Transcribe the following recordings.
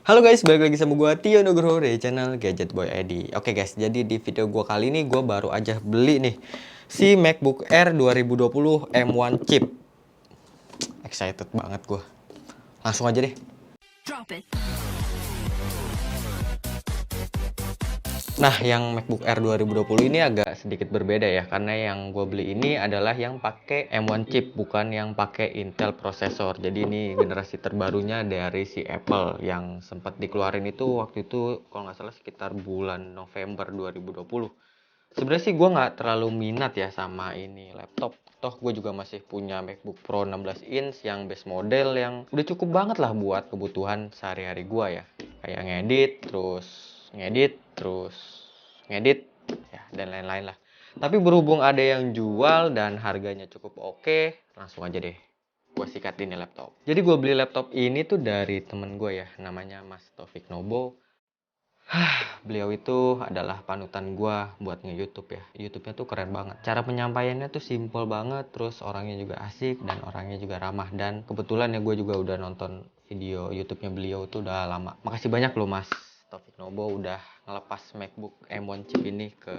Halo guys, balik lagi sama gue Tio Nugroho dari channel Gadget Boy ID. Oke guys, jadi di video gue kali ini gue baru aja beli nih si MacBook Air 2020 M1 chip. Excited banget gue. Langsung aja deh. Nah, yang MacBook Air 2020 ini agak sedikit berbeda ya, karena yang gue beli ini adalah yang pakai M1 chip, bukan yang pakai Intel prosesor. Jadi ini generasi terbarunya dari si Apple yang sempat dikeluarin itu waktu itu kalau nggak salah sekitar bulan November 2020. Sebenarnya sih gue nggak terlalu minat ya sama ini laptop. Toh gue juga masih punya MacBook Pro 16 inch yang base model yang udah cukup banget lah buat kebutuhan sehari-hari gue ya. Kayak ngedit, ya dan lain-lain lah. Tapi berhubung ada yang jual dan harganya cukup oke, langsung aja deh gue sikat ini laptop. Jadi gue beli laptop ini tuh dari temen gue ya, namanya Mas Taufik Nobo. Beliau itu adalah panutan gue buat nge-YouTube ya. YouTube-nya tuh keren banget. Cara penyampaiannya tuh simple banget, terus orangnya juga asik dan orangnya juga ramah. Dan kebetulan ya gue juga udah nonton video YouTube-nya beliau tuh udah lama. Makasih banyak loh Mas Taufik Nobo udah ngelepas MacBook M1 chip ini ke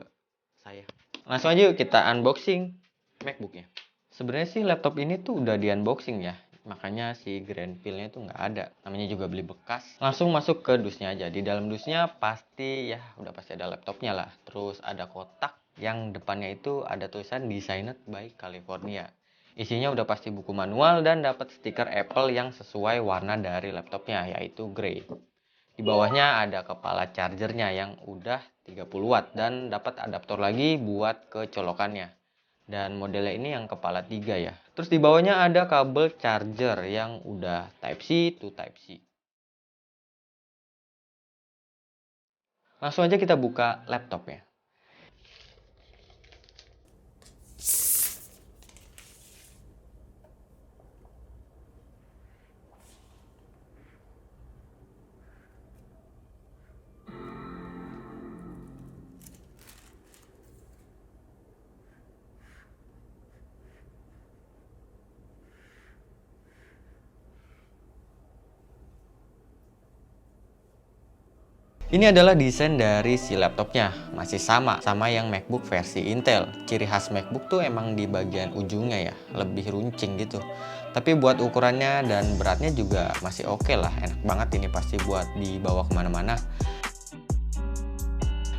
saya. Langsung aja yuk kita unboxing MacBooknya. Sebenarnya sih laptop ini tuh udah di unboxing ya, makanya si grand feel-nya tuh nggak ada. Namanya juga beli bekas. Langsung masuk ke dusnya aja. Di dalam dusnya pasti ya udah pasti ada laptopnya lah. Terus ada kotak yang depannya itu ada tulisan Designed by California. Isinya udah pasti buku manual dan dapat stiker Apple yang sesuai warna dari laptopnya, yaitu grey. Di bawahnya ada kepala chargernya yang udah 30 watt dan dapat adaptor lagi buat kecolokannya. Dan modelnya ini yang kepala 3 ya. Terus di bawahnya ada kabel charger yang udah Type C to Type C. Langsung aja kita buka laptopnya. Ini adalah desain dari si laptopnya, masih sama yang MacBook versi Intel. Ciri khas MacBook tuh emang di bagian ujungnya ya, lebih runcing gitu. Tapi buat ukurannya dan beratnya juga masih oke lah, enak banget ini pasti buat dibawa kemana-mana.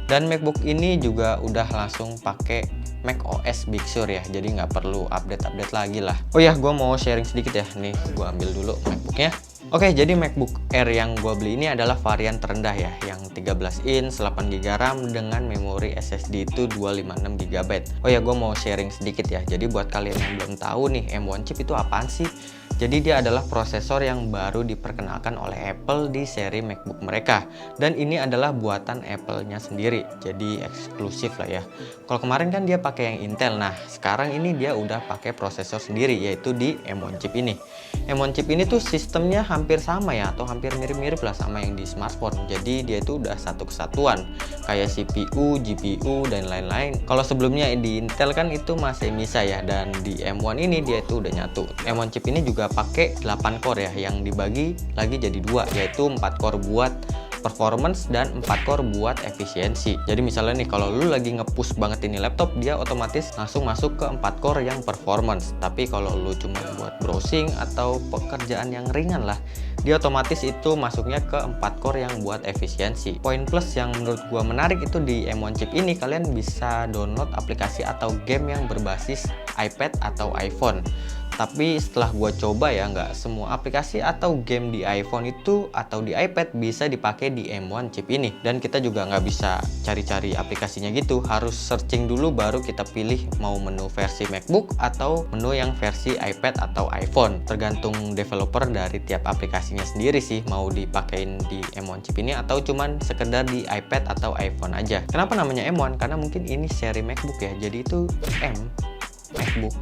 Dan MacBook ini juga udah langsung pakai macOS Big Sur ya, jadi nggak perlu update-update lagi lah. Oh ya, gue mau sharing sedikit ya, nih gue ambil dulu MacBooknya. Oke, jadi MacBook Air yang gue beli ini adalah varian terendah ya, yang 13 inch 8GB RAM dengan memori SSD itu 256GB. Oh ya, gue mau sharing sedikit ya, jadi buat kalian yang belum tahu nih M1 chip itu apaan sih? Jadi dia adalah prosesor yang baru diperkenalkan oleh Apple di seri MacBook mereka. Dan ini adalah buatan Apple-nya sendiri, jadi eksklusif lah ya. Kalau kemarin kan dia pakai yang Intel, nah sekarang ini dia udah pakai prosesor sendiri, yaitu di M1 chip ini. M1 chip ini tuh sistemnya hampir sama ya, atau hampir mirip-mirip lah sama yang di smartphone. Jadi dia itu udah satu kesatuan, kayak CPU, GPU, dan lain-lain. Kalau sebelumnya di Intel kan itu masih misah ya, dan di M1 ini dia itu udah nyatu. M1 chip ini juga pakai 8 core ya, yang dibagi lagi jadi dua, yaitu 4 core buat performance dan 4 core buat efisiensi. Jadi misalnya nih kalau lu lagi nge-push banget ini laptop, dia otomatis langsung masuk ke 4 core yang performance. Tapi kalau lu cuma buat browsing atau pekerjaan yang ringan lah, dia otomatis itu masuknya ke 4 core yang buat efisiensi. Poin plus yang menurut gua menarik itu di M1 chip ini, kalian bisa download aplikasi atau game yang berbasis iPad atau iPhone. Tapi setelah gua coba ya, nggak semua aplikasi atau game di iPhone itu atau di iPad bisa dipakai di M1 chip ini. Dan kita juga nggak bisa cari-cari aplikasinya gitu, harus searching dulu baru kita pilih mau menu versi MacBook atau menu yang versi iPad atau iPhone. Tergantung developer dari tiap aplikasinya sendiri sih, mau dipakein di M1 chip ini atau cuman sekedar di iPad atau iPhone aja. Kenapa namanya M1? Karena mungkin ini seri MacBook ya, jadi itu MacBook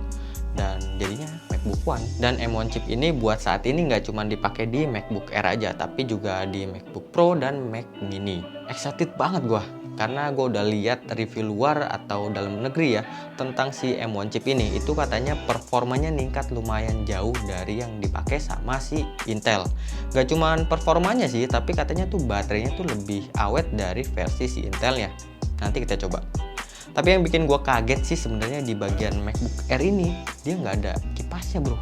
dan jadinya MacBook One. Dan M1 chip ini buat saat ini nggak cuma dipakai di MacBook Air aja, tapi juga di MacBook Pro dan Mac Mini. Excited banget gua. karena gue udah lihat review luar atau dalam negeri ya tentang si M1 chip ini. Itu katanya performanya ningkat lumayan jauh dari yang dipakai sama si Intel. Gak cuman performanya sih, tapi katanya tuh baterainya tuh lebih awet dari versi si Intelnya. Nanti kita coba. Tapi yang bikin gue kaget sih sebenarnya di bagian MacBook Air ini, dia nggak ada kipasnya bro.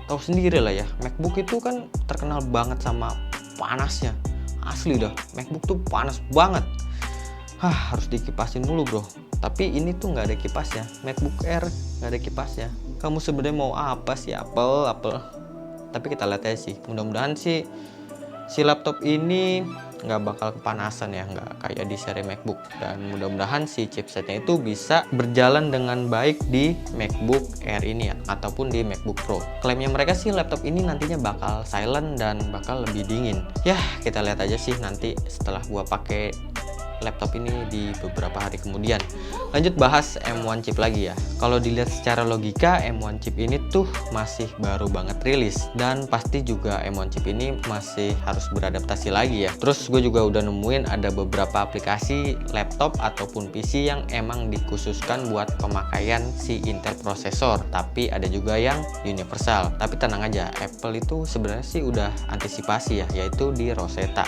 Tahu sendiri lah ya, MacBook itu kan terkenal banget sama panasnya. Asli dah, MacBook tuh panas banget. Harus dikipasin mulu bro. Tapi ini tuh nggak ada kipasnya. MacBook Air nggak ada kipasnya. Kamu sebenarnya mau apa sih, Apple? Tapi kita lihat aja sih. Mudah-mudahan sih si laptop ini nggak bakal kepanasan ya, nggak kayak di seri MacBook. Dan mudah-mudahan si chipsetnya itu bisa berjalan dengan baik di MacBook Air ini ya, ataupun di MacBook Pro. Klaimnya mereka sih laptop ini nantinya bakal silent dan bakal lebih dingin. Ya kita lihat aja sih nanti setelah gua pakai laptop ini di beberapa hari kemudian. Lanjut bahas M1 chip lagi ya. Kalau dilihat secara logika, M1 chip ini tuh masih baru banget rilis, dan pasti juga M1 chip ini masih harus beradaptasi lagi ya. Terus gue juga udah nemuin ada beberapa aplikasi laptop ataupun PC yang emang dikhususkan buat pemakaian si Intel prosesor, tapi ada juga yang universal. Tapi tenang aja, Apple itu sebenarnya sih udah antisipasi ya, yaitu di Rosetta.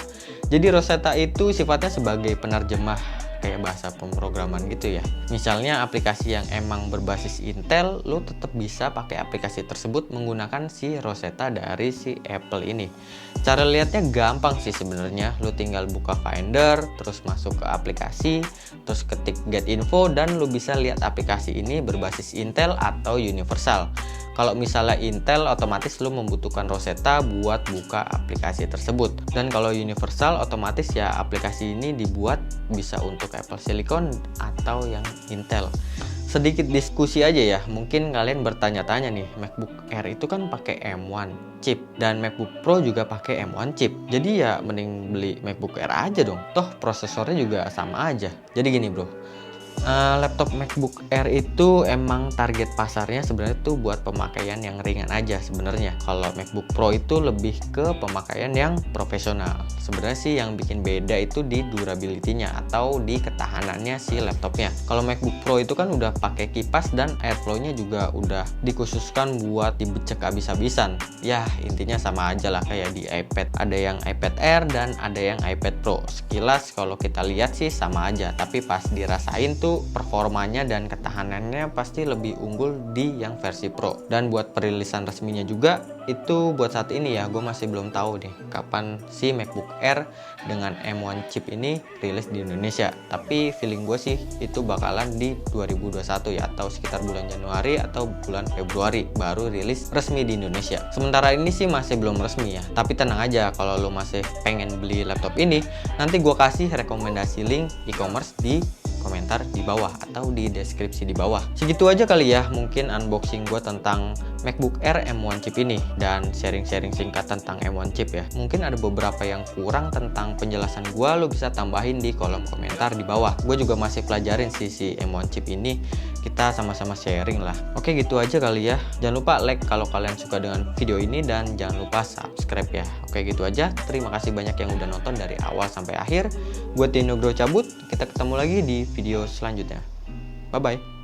Jadi Rosetta itu sifatnya sebagai penerjemah kayak bahasa pemrograman gitu ya. Misalnya aplikasi yang emang berbasis Intel, lo tetap bisa pakai aplikasi tersebut menggunakan si Rosetta dari si Apple ini. Cara lihatnya gampang sih sebenarnya. Lo tinggal buka Finder, terus masuk ke aplikasi, terus ketik Get Info, dan lo bisa lihat aplikasi ini berbasis Intel atau universal. Kalau misalnya Intel, otomatis lo membutuhkan Rosetta buat buka aplikasi tersebut. Dan kalau universal, otomatis ya aplikasi ini dibuat bisa untuk Apple Silicon atau yang Intel. Sedikit diskusi aja ya, mungkin kalian bertanya-tanya nih, MacBook Air itu kan pakai M1 chip dan MacBook Pro juga pakai M1 chip. Jadi ya mending beli MacBook Air aja dong. Toh prosesornya juga sama aja. Jadi gini bro, laptop MacBook Air itu emang target pasarnya sebenarnya tuh buat pemakaian yang ringan aja sebenarnya. Kalau MacBook Pro itu lebih ke pemakaian yang profesional. Sebenarnya sih yang bikin beda itu di durability-nya atau di ketahanannya si laptopnya. Kalau MacBook Pro itu kan udah pakai kipas dan airflow-nya juga udah dikhususkan buat dibecek habis-habisan. Ya intinya sama aja lah kayak di iPad. Ada yang iPad Air dan ada yang iPad Pro. Sekilas kalau kita lihat sih sama aja, tapi pas dirasain tuh performanya dan ketahanannya pasti lebih unggul di yang versi Pro. Dan buat perilisan resminya juga itu buat saat ini ya, gue masih belum tahu nih kapan si MacBook Air dengan M1 chip ini rilis di Indonesia. Tapi feeling gue sih itu bakalan di 2021 ya, atau sekitar bulan Januari atau bulan Februari baru rilis resmi di Indonesia. Sementara ini sih masih belum resmi ya, tapi tenang aja kalau lo masih pengen beli laptop ini, nanti gue kasih rekomendasi link e-commerce di komentar di bawah atau di deskripsi di bawah. Segitu aja kali ya mungkin unboxing gue tentang MacBook Air M1 chip ini dan sharing-sharing singkat tentang M1 chip ya. Mungkin ada beberapa yang kurang tentang penjelasan gue, lo bisa tambahin di kolom komentar di bawah. Gue juga masih pelajarin si M1 chip ini, kita sama-sama sharing lah. Oke gitu aja kali ya. Jangan lupa like kalau kalian suka dengan video ini dan jangan lupa subscribe ya. Oke gitu aja. Terima kasih banyak yang udah nonton dari awal sampai akhir. Gue Tino Gro cabut. Kita ketemu lagi di video selanjutnya. Bye bye.